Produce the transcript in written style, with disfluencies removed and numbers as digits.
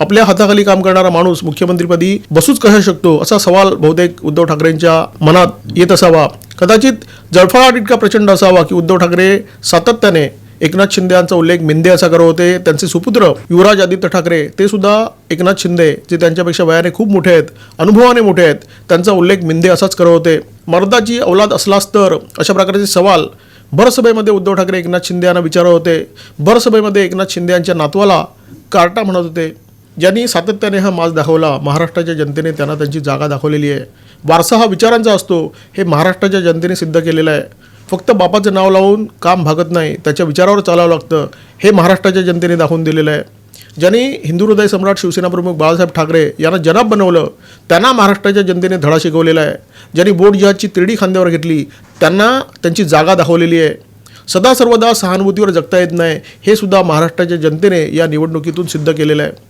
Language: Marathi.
आपल्या हाताखाली काम करणारा माणूस मुख्यमंत्रीपदी बसूच कशा शकतो असा सवाल बहुतेक उद्धव ठाकरेंच्या मनात येत असावा. कदाचित जळफळाट इतका प्रचंड असावा की उद्धव ठाकरे सातत्याने एकनाथ शिंदे यांचा उल्लेख मिंदे असा करत होते. त्यांचे सुपुत्र युवराज आदित्य ठाकरे ते सुद्धा एकनाथ शिंदे जे त्यांच्यापेक्षा वयाने खूप मोठे आहेत, अनुभवाने मोठे आहेत, त्यांचा उल्लेख मिंदे असाच करत होते. मर्दाची औलाद असलास तर अशा प्रकारचे सवाल भरसभेमध्ये उद्धव ठाकरे एकनाथ शिंदे यांना विचारत होते. भरसभेमध्ये एकनाथ शिंदे यांच्या नातवाला कार्टा म्हणत होते. ज्यांनी सातत्याने हा माज दाखवला, महाराष्ट्राच्या जनतेने त्यांना त्यांची जागा दाखवलेली आहे. वारसा हा विचारांचा असतो हे महाराष्ट्राच्या जनतेने सिद्ध केलेलं आहे. फक्त बापाचं नाव लावून काम भागत नाही, त्याच्या विचारावर चालावं लागतं हे महाराष्ट्राच्या जनतेने दाखवून दिलेलं आहे. ज्यांनी हिंदू हृदय सम्राट शिवसेना प्रमुख बाळासाहेब ठाकरे यांना जनाब बनवलं त्यांना महाराष्ट्राच्या जनतेने धडा शिकवलेला आहे. ज्यांनी बोट जिहादची तिरडी खांद्यावर घेतली त्यांना त्यांची जागा दाखवलेली आहे. सदा सर्वदा सहानुभूतीवर जगता येत नाही हे सुद्धा महाराष्ट्राच्या जनतेने या निवडणुकीतून सिद्ध केलेलं आहे.